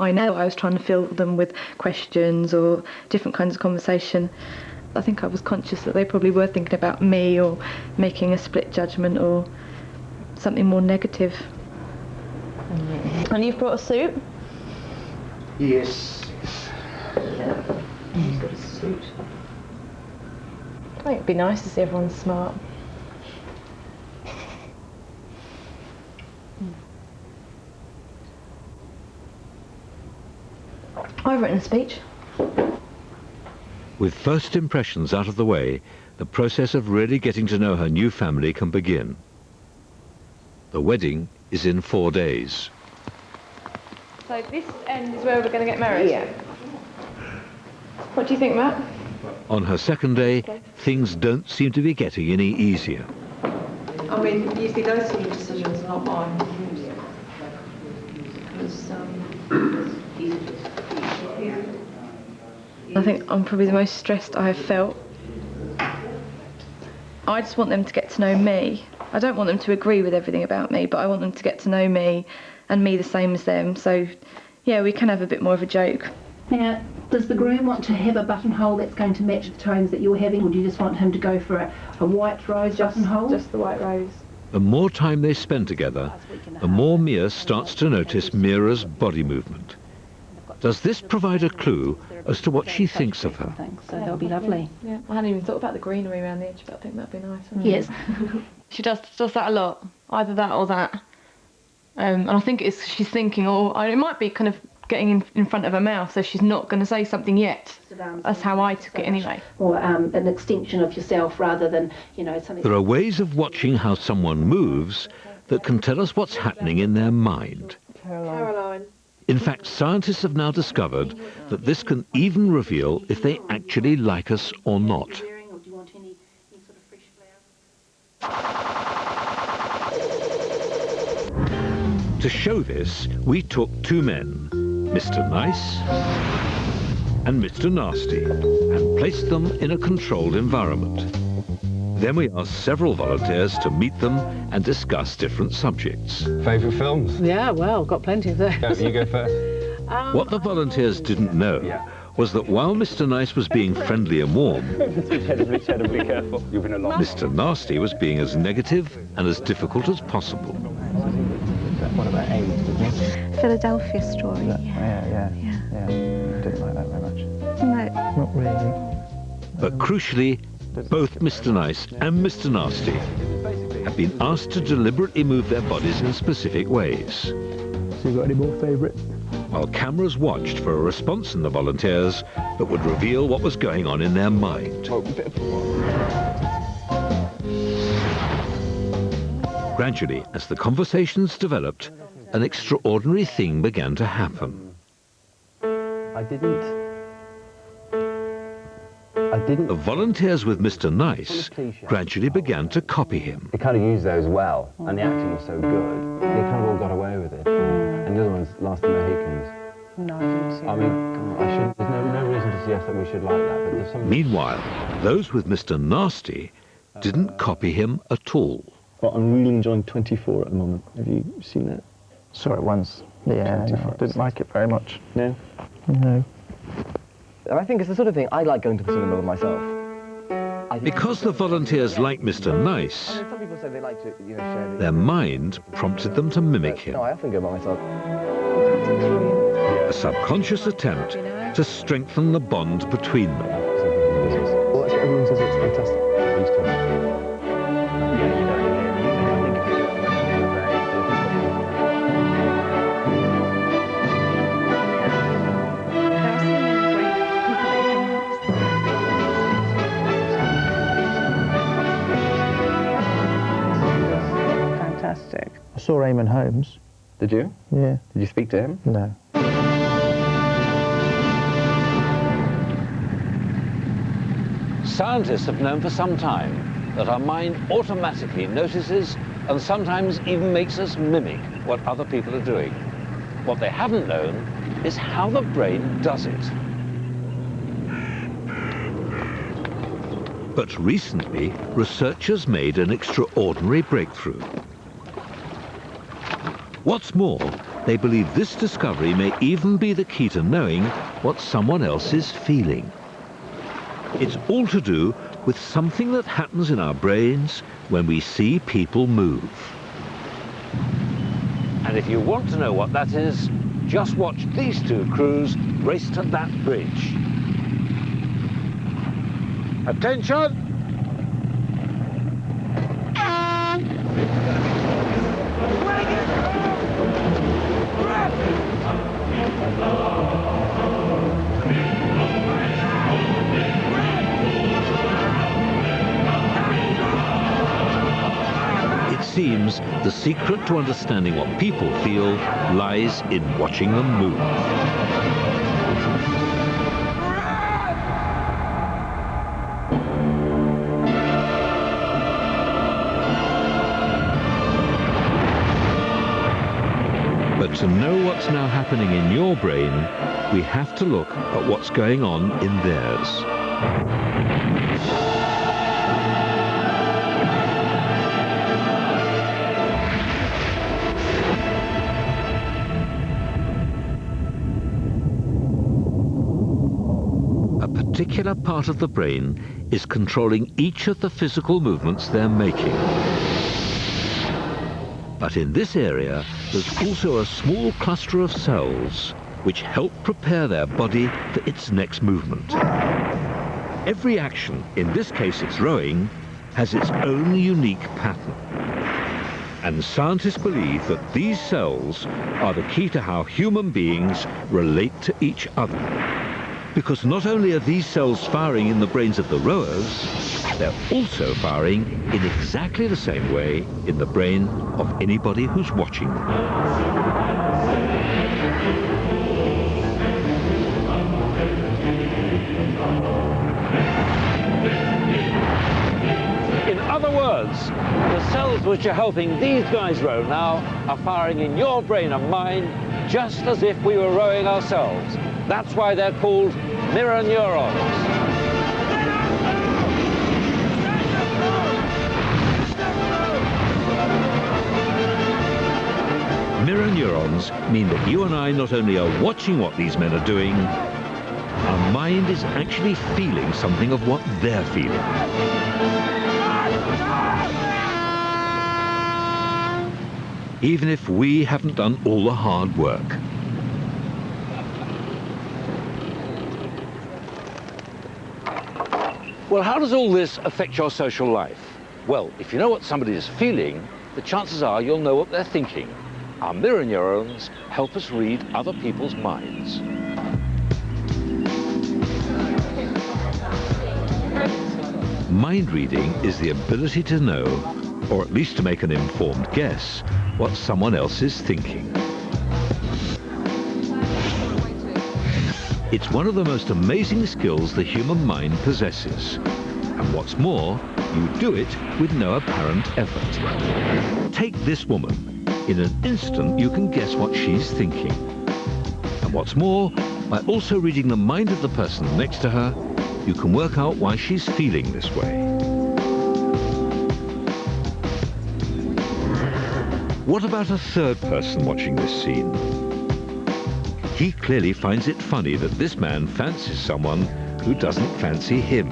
I know I was trying to fill them with questions or different kinds of conversation. I think I was conscious that they probably were thinking about me or making a split judgment or something more negative. And you've brought a suit? Yes. Yeah. He's got a suit. I think it'd be nice to see everyone smart. I've written a speech. With first impressions out of the way, the process of really getting to know her new family can begin. The wedding is in 4 days. So this end is where we're going to get married? Yeah. What do you think, Matt? On her second day, things don't seem to be getting any easier. I mean, usually those sort of decisions are not mine. Because, I think I'm probably the most stressed I have felt. I just want them to get to know me. I don't want them to agree with everything about me, but I want them to get to know me and me the same as them. So, yeah, we can have a bit more of a joke. Now, does the groom want to have a buttonhole that's going to match the tones that you're having, or do you just want him to go for a white rose buttonhole? Just the white rose. The more time they spend together, the more Mia starts to notice Mira's body movement. Does this provide a clue as to what she thinks of her? So they'll be lovely. Yeah, I hadn't even thought about the greenery around the edge, but I think that'd be nice. Yes. She does that a lot, either that or that. And I think she's thinking, it might be kind of getting in front of her mouth, so she's not going to say something yet. That's how I took it anyway. Or an extension of yourself rather than, something... There are ways of watching how someone moves that can tell us what's happening in their mind. Caroline. In fact, scientists have now discovered that this can even reveal if they actually like us or not. To show this, we took two men, Mr. Nice and Mr. Nasty, and placed them in a controlled environment. Then we asked several volunteers to meet them and discuss different subjects. Favourite films? Yeah, well, got plenty of those. You go first. What the volunteers didn't know was that while Mr. Nice was being friendly and warm, Terribly careful. You've been a lot. Mr. Nasty was being as negative and as difficult as possible. What about AIDS? Philadelphia Story. Yeah. Didn't like that very much. No. Not really. But crucially, both Mr. Nice and Mr. Nasty have been asked to deliberately move their bodies in specific ways. So you got any more favourite? While cameras watched for a response in the volunteers that would reveal what was going on in their mind. Gradually, as the conversations developed, an extraordinary thing began to happen. The volunteers with Mr. Nice gradually began to copy him. They kind of used those well, and the acting was so good, they kind of all got away with it. And the other ones, Last of the Mohicans. No, I didn't see I mean, there's no reason to suggest that we should like that, but there's something... Meanwhile, those with Mr. Nasty didn't copy him at all. Well, I'm really enjoying 24 at the moment. Have you seen that? Saw it once. Yeah, no, I didn't like it very much. No? No. And I think it's the sort of thing I like going to the cinema with myself. Because the volunteers like Mr. Nice, Some people say they like to, share their mind prompted them to mimic him. No, I often go by myself. A subconscious attempt to strengthen the bond between them. Well, that's what everyone says, it's fantastic. Please tell me. Fantastic. I saw Eamon Holmes. Did you? Yeah. Did you speak to him? No. Scientists have known for some time that our mind automatically notices and sometimes even makes us mimic what other people are doing. What they haven't known is how the brain does it. But recently, researchers made an extraordinary breakthrough. What's more, They believe this discovery may even be the key to knowing what someone else is feeling. It's all to do with something that happens in our brains when we see people move. And if you want to know what that is, just watch these two crews race to that bridge. Attention! It seems the secret to understanding what people feel lies in watching them move. But to know what's now happening in your brain, we have to look at what's going on in theirs. A particular part of the brain is controlling each of the physical movements they're making. But in this area, there's also a small cluster of cells which help prepare their body for its next movement. Every action, in this case it's rowing, has its own unique pattern. And scientists believe that these cells are the key to how human beings relate to each other. Because not only are these cells firing in the brains of the rowers, they're also firing in exactly the same way in the brain of anybody who's watching them. In other words, the cells which are helping these guys row now are firing in your brain and mine just as if we were rowing ourselves. That's why they're called mirror neurons. Mirror neurons mean that you and I not only are watching what these men are doing, our mind is actually feeling something of what they're feeling. Even if we haven't done all the hard work. Well, how does all this affect your social life? Well, if you know what somebody is feeling, the chances are you'll know what they're thinking. Our mirror neurons help us read other people's minds. Mind reading is the ability to know, or at least to make an informed guess, what someone else is thinking. It's one of the most amazing skills the human mind possesses. And what's more, you do it with no apparent effort. Take this woman. In an instant, you can guess what she's thinking. And what's more, by also reading the mind of the person next to her, you can work out why she's feeling this way. What about a third person watching this scene? He clearly finds it funny that this man fancies someone who doesn't fancy him.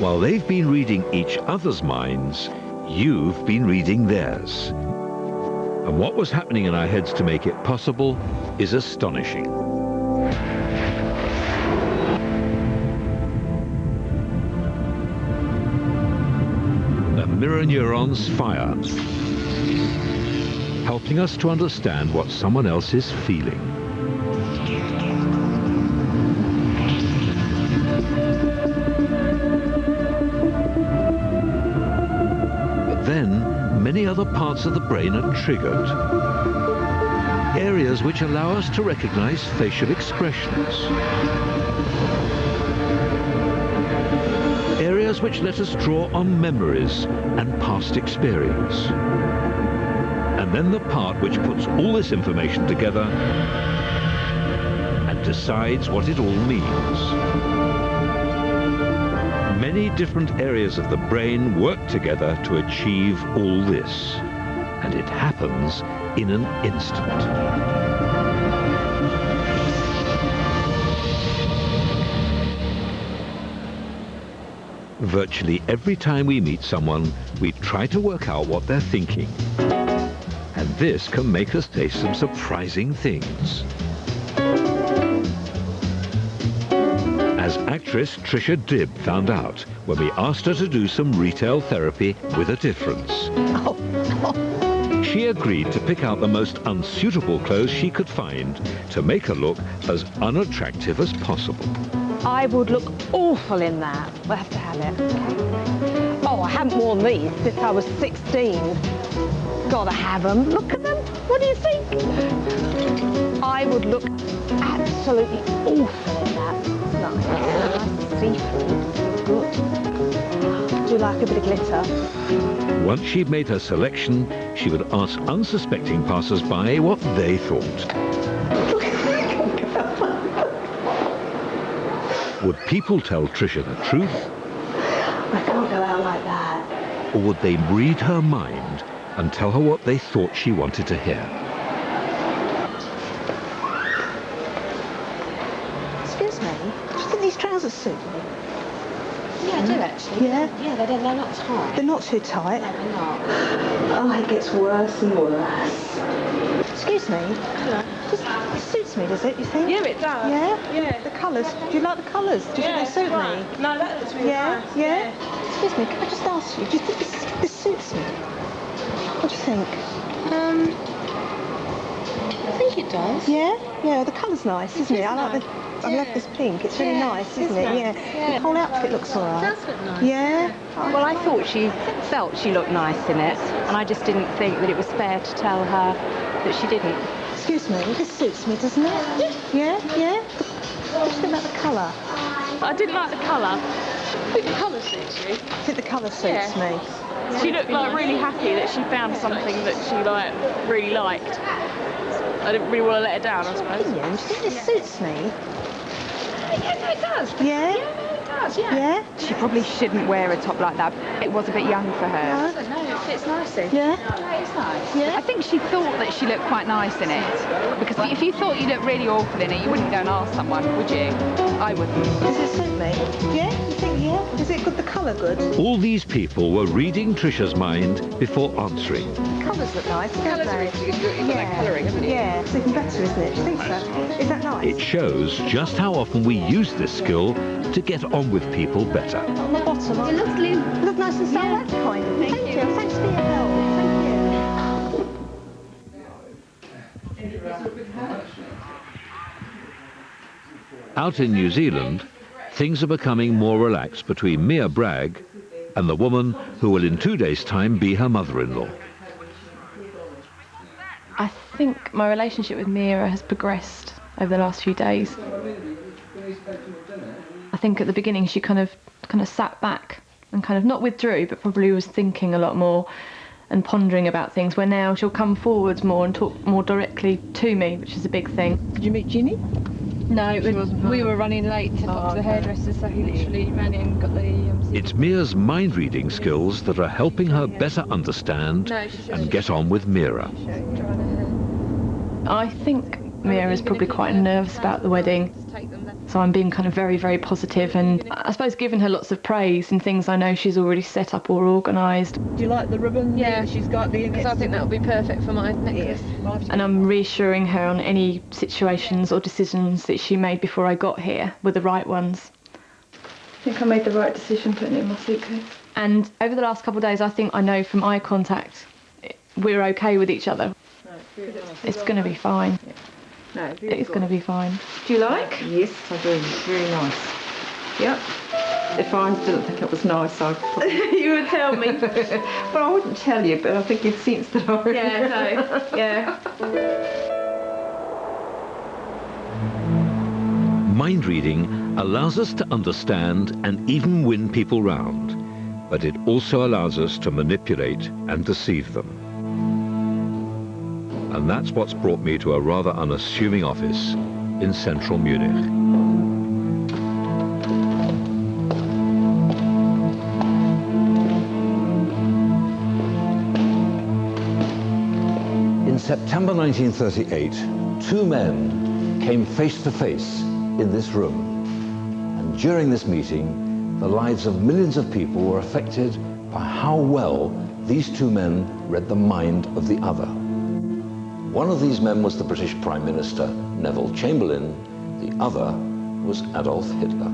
While they've been reading each other's minds, you've been reading theirs. And what was happening in our heads to make it possible is astonishing. The mirror neurons fire, helping us to understand what someone else is feeling. But then, many other parts of the brain are triggered. Areas which allow us to recognize facial expressions. Areas which let us draw on memories and past experience. And then the part which puts all this information together and decides what it all means. Many different areas of the brain work together to achieve all this. and it happens in an instant. Virtually every time we meet someone, we try to work out what they're thinking. And this can make us say some surprising things. As actress Trisha Dibb found out when we asked her to do some retail therapy with a difference. She agreed to pick out the most unsuitable clothes she could find to make her look as unattractive as possible. I would look awful in that. We'll have to have it. Oh, I haven't worn these since I was 16. Gotta have them. Look at them. What do you think? I would look absolutely awful in that. Nice see-through. Good. Do you like a bit of glitter? Once she'd made her selection, she would ask unsuspecting passers-by what they thought. Would people tell Trisha the truth? I can't go out like that. Or would they read her mind and tell her what they thought she wanted to hear? Excuse me, do you think these trousers suit me? Yeah, I do actually. Yeah? Yeah, they're not tight. They're not too tight. No, they're not. Oh, it gets worse and worse. Excuse me? Yeah. It suits me, does it, you think? Yeah, it does. Yeah? Yeah. The colours, do you like the colours? Do you think they suit me? No, that looks really Yeah? nice. Yeah? Excuse me, can I just ask you, do you think this suits me? What do you think? I think it does. Yeah? Yeah, the colour's nice, isn't it? I like nice. I love this pink, it's really Yeah, nice, it's isn't it? nice. Yeah. Yeah. The whole outfit looks alright. It does look nice. Yeah? Well, I thought she felt she looked nice in it, and I just didn't think that it was fair to tell her that she didn't. Excuse me, this suits me, doesn't it? Yeah? Yeah? What do you think about the colour? I didn't like the colour. I think the colour suits you. I think the colour suits me. She looked like really happy that she found something that she really liked. I didn't really want to let her down, I suppose. Opinion, do you think this suits me? Yeah, no, it does. Yeah? Yeah, it does, yeah. Yeah? She probably shouldn't wear a top like that. It was a bit young for her. No, it fits nicely. Yeah? No, it's nice. Yeah? I think she thought that she looked quite nice in it. Because if you thought you looked really awful in it, you wouldn't go and ask someone, would you? I wouldn't. Does it suit me? Yeah? You think, yeah? Is it good, the colour good? All these people were reading Trisha's mind before answering. The colours look nice, don't Colours are they? really good. You've got that colouring, haven't you? Yeah, it's even better, isn't it? Do you think so? Is that nice? It shows just how often we use this skill to get on with people better. On the bottom, look nice and soft. That's kind of. Thank you. Thanks for your help. Thank you. Out in New Zealand, things are becoming more relaxed between Mia Bragg and the woman who will in 2 days' time be her mother-in-law. I think my relationship with Mira has progressed over the last few days. I think at the beginning she kind of sat back and kind of not withdrew, but probably was thinking a lot more and pondering about things, where now she'll come forwards more and talk more directly to me, which is a big thing. Did you meet Ginny? No, We were running late to pop to the hairdresser, so he literally ran in and got the... It's Mia's mind-reading skills that are helping her better understand and get on with Mira. I think Mira's probably quite nervous about the wedding, so I'm being kind of very, very positive, and I suppose giving her lots of praise and things I know she's already set up or organised. Do you like the ribbon? Yeah. She's got the. Because I think that would be perfect for my necklace. And I'm reassuring her on any situations or decisions that she made before I got here were the right ones. I think I made the right decision putting it in my suitcase. And over the last couple of days, I think I know from eye contact we're okay with each other. It's going to be fine. No, It's going to be fine. Do you like? Yes, I do. It's very nice. Yep. If I didn't think it was nice, I'd probably... You would tell me. Well, I wouldn't tell you, but I think you'd sense that I would. Yeah, no, yeah. Mind reading allows us to understand and even win people round, but it also allows us to manipulate and deceive them. And that's what's brought me to a rather unassuming office in central Munich. September 1938, two men came face to face in this room. And during this meeting, the lives of millions of people were affected by how well these two men read the mind of the other. One of these men was the British Prime Minister, Neville Chamberlain. The other was Adolf Hitler.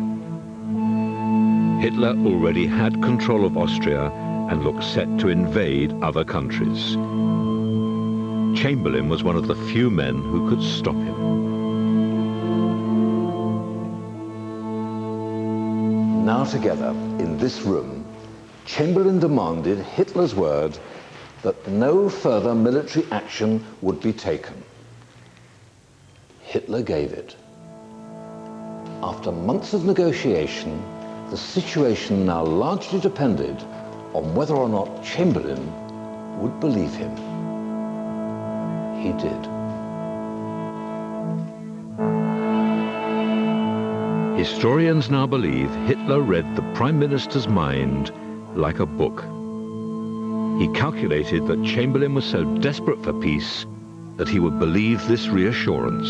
Hitler already had control of Austria and looked set to invade other countries. Chamberlain was one of the few men who could stop him. Now together, in this room, Chamberlain demanded Hitler's word that no further military action would be taken. Hitler gave it. After months of negotiation, the situation now largely depended on whether or not Chamberlain would believe him. He did. Historians now believe Hitler read the Prime Minister's mind like a book. He calculated that Chamberlain was so desperate for peace that he would believe this reassurance.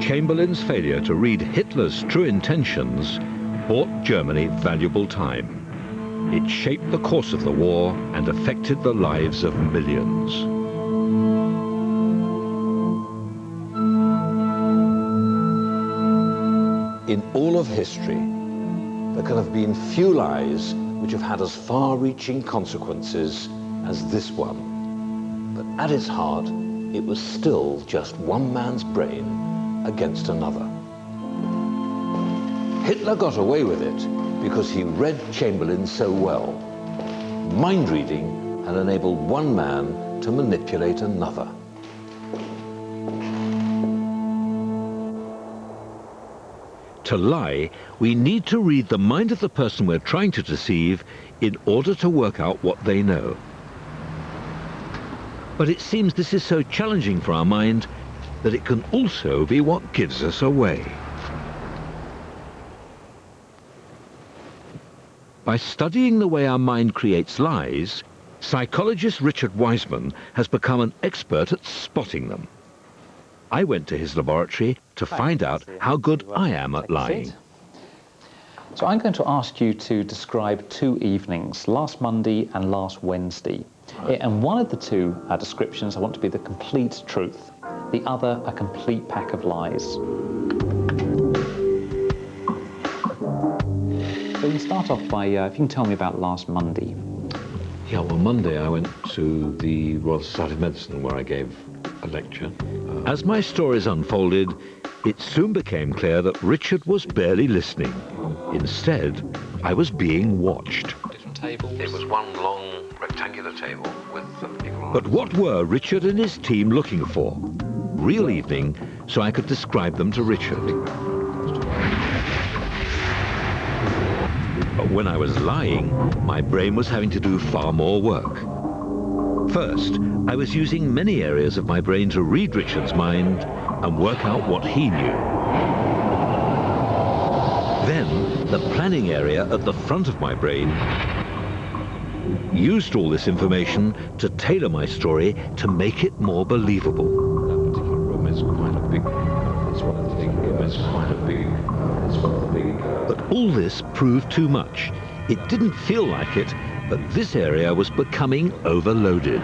Chamberlain's failure to read Hitler's true intentions bought Germany valuable time. It shaped the course of the war and affected the lives of millions. In all of history, there can have been few lies which have had as far-reaching consequences as this one. But at its heart, it was still just one man's brain against another. Hitler got away with it because he read Chamberlain so well. Mind reading had enabled one man to manipulate another. To lie, we need to read the mind of the person we're trying to deceive in order to work out what they know. But it seems this is so challenging for our mind that it can also be what gives us away. By studying the way our mind creates lies, psychologist Richard Wiseman has become an expert at spotting them. I went to his laboratory to find out how good I am at lying. So I'm going to ask you to describe two evenings, last Monday and last Wednesday. And one of the two descriptions I want to be the complete truth, the other a complete pack of lies. So we can start off by, if you can tell me about last Monday. Yeah, well, Monday I went to the Royal Society of Medicine where I gave a lecture. As my stories unfolded, it soon became clear that Richard was barely listening. Instead, I was being watched. Different tables. It was one long rectangular table with people. But what were Richard and his team looking for? Real evening, so I could describe them to Richard. But when I was lying, my brain was having to do far more work. First, I was using many areas of my brain to read Richard's mind and work out what he knew. Then, the planning area at the front of my brain used all this information to tailor my story to make it more believable. That particular room is quite a big, it's one of the big rooms, quite a big, it's one of the big... But all this proved too much. It didn't feel like it, but this area was becoming overloaded.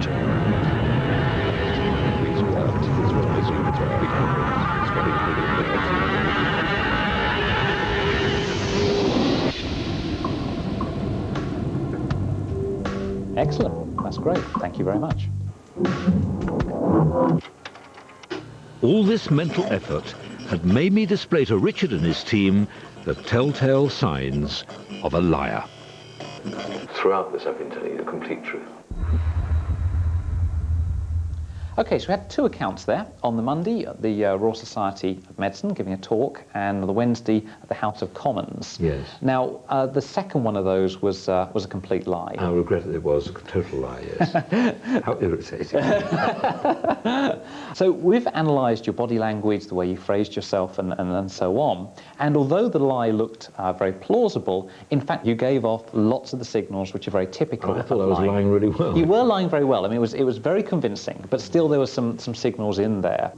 Excellent. That's great. Thank you very much. All this mental effort had made me display to Richard and his team the telltale signs of a liar. Throughout this, I've been telling you the complete truth. Okay, so we had two accounts there. On the Monday, the Royal Society of Medicine giving a talk, and on the Wednesday at the House of Commons. Yes. Now, the second one of those was a complete lie. I regret that it was a total lie, yes. How irritating. So we've analysed your body language, the way you phrased yourself, and so on. And although the lie looked very plausible, in fact, you gave off lots of the signals which are very typical. I thought I was lying really well. You were lying very well. I mean, it was very convincing, but still there were some signals in there.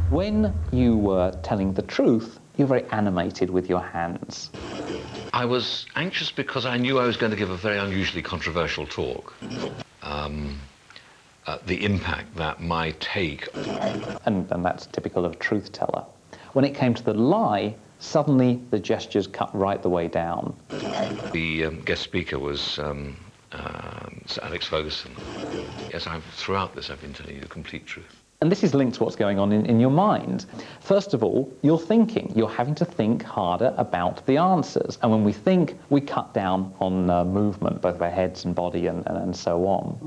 When you were telling the truth, you were very animated with your hands. I was anxious because I knew I was going to give a very unusually controversial talk. The impact that my take... And that's typical of a truth teller. When it came to the lie, suddenly the gestures cut right the way down. The guest speaker was Sir Alex Ferguson. Yes, throughout this I've been telling you the complete truth. And this is linked to what's going on in your mind. First of all, you're thinking. You're having to think harder about the answers. And when we think, we cut down on movement, both of our heads and body and so on.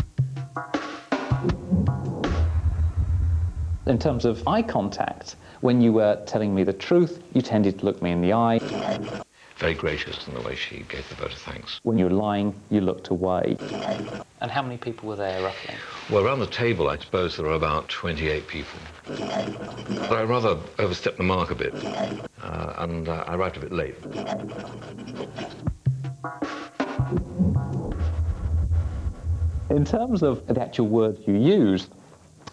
In terms of eye contact, when you were telling me the truth, you tended to look me in the eye. Very gracious in the way she gave the vote of thanks. When you were lying, you looked away. And how many people were there, roughly? Well, around the table, I suppose there were about 28 people. But I rather overstepped the mark a bit, and I arrived a bit late. In terms of the actual words you used,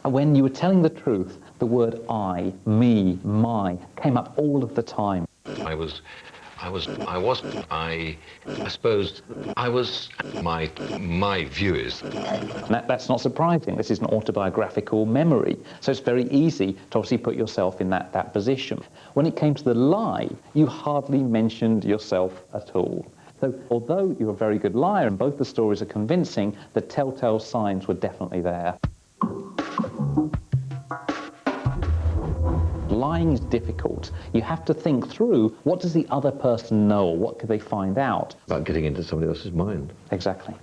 when you were telling the truth, the word I, me, my came up all of the time. My view is. That's not surprising. This is an autobiographical memory. So it's very easy to obviously put yourself in that position. When it came to the lie, you hardly mentioned yourself at all. So although you're a very good liar and both the stories are convincing, the telltale signs were definitely there. Lying is difficult. You have to think through, what does the other person know, or what could they find out? About getting into somebody else's mind. Exactly.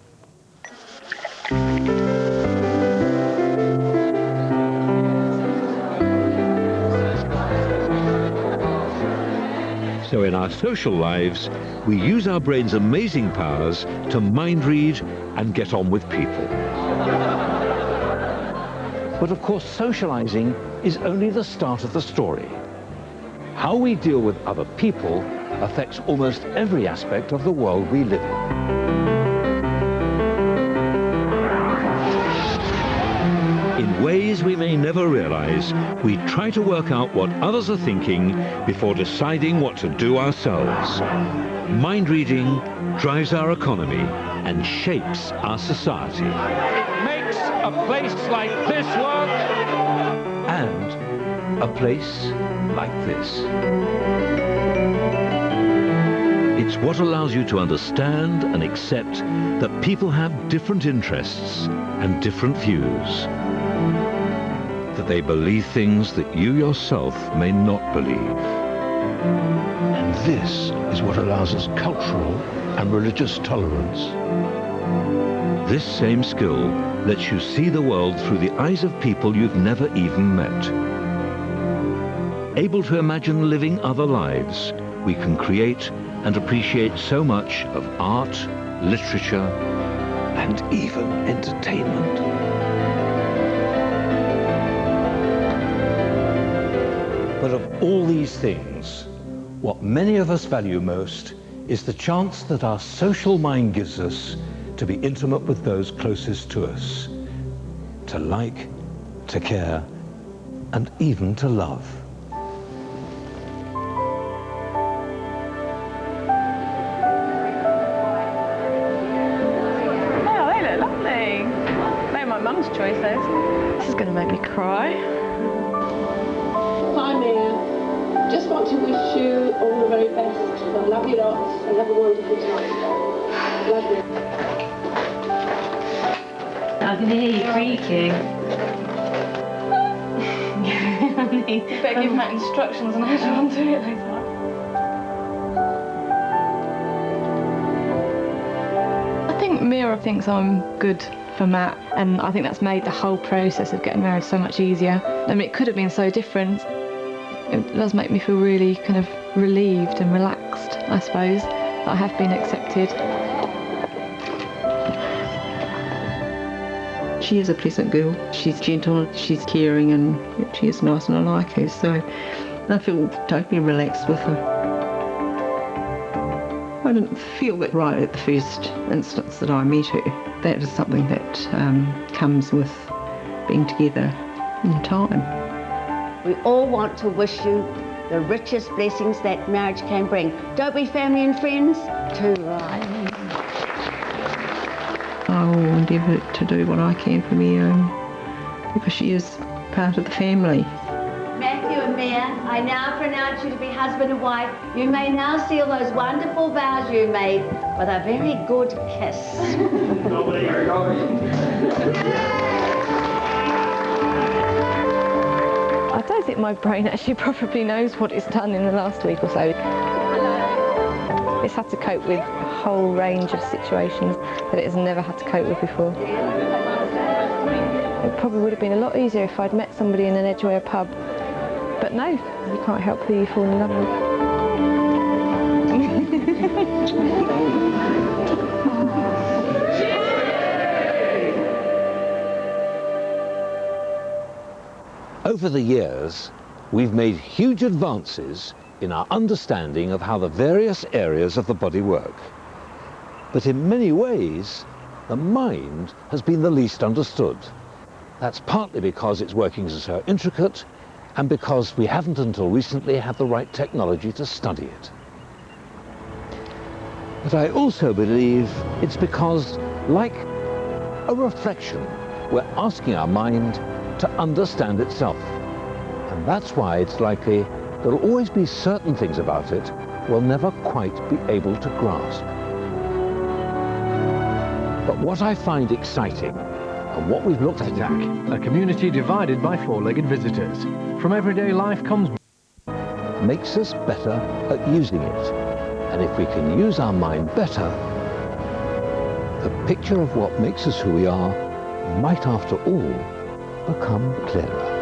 So in our social lives, we use our brain's amazing powers to mind read and get on with people. But of course, socializing is only the start of the story. How we deal with other people affects almost every aspect of the world we live in. In ways we may never realize, we try to work out what others are thinking before deciding what to do ourselves. Mind reading drives our economy and shapes our society. It makes a place like this work. And a place like this. It's what allows you to understand and accept that people have different interests and different views. That they believe things that you yourself may not believe. And this is what allows us cultural and religious tolerance. This same skill lets you see the world through the eyes of people you've never even met. Able to imagine living other lives, we can create and appreciate so much of art, literature, and even entertainment. But of all these things, what many of us value most is the chance that our social mind gives us to be intimate with those closest to us, to like, to care, and even to love. Oh, they look lovely. They're my mum's choices. This is going to make me cry. Hi, Mia. Just want to wish you all the very best. I love you lots and have a wonderful time. Love you. I can hear you creaking. You better give Matt instructions on how to undo it later. I think Mira thinks I'm good for Matt, and I think that's made the whole process of getting married so much easier. I mean, it could have been so different. It does make me feel really kind of relieved and relaxed, I suppose, that I have been accepted. She is a pleasant girl. She's gentle, she's caring, and she is nice, and I like her, so I feel totally relaxed with her. I didn't feel it right at the first instance that I met her. That is something that comes with being together in time. We all want to wish you the richest blessings that marriage can bring. Don't we, family and friends? Too right. I will endeavour to do what I can for Mia, because she is part of the family. Matthew and Mia, I now pronounce you to be husband and wife. You may now seal those wonderful vows you made with a very good kiss. I don't think my brain actually probably knows what it's done in the last week or so. It's had to cope with a whole range of situations that it has never had to cope with before. It probably would have been a lot easier if I'd met somebody in an Edgware pub. But no, you can't help who you fall in love with. Over the years, we've made huge advances in our understanding of how the various areas of the body work. But in many ways, the mind has been the least understood. That's partly because its workings are so intricate, and because we haven't until recently had the right technology to study it. But I also believe it's because, like a reflection, we're asking our mind to understand itself. And that's why it's likely there'll always be certain things about it we'll never quite be able to grasp. But what I find exciting, and what we've looked at... A community divided by four-legged visitors. From everyday life comes... makes us better at using it. And if we can use our mind better, the picture of what makes us who we are might, after all, become clearer.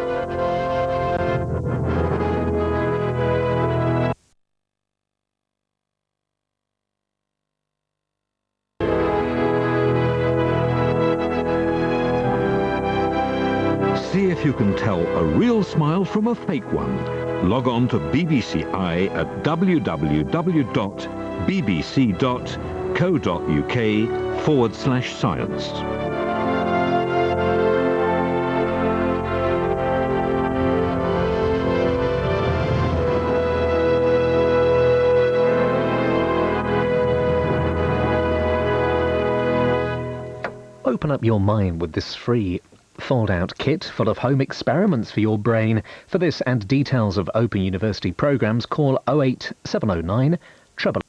See if you can tell a real smile from a fake one. Log on to BBC Eye at www.bbc.co.uk/science. Open up your mind with this free fold-out kit full of home experiments for your brain. For this and details of Open University programmes, call 08709 00.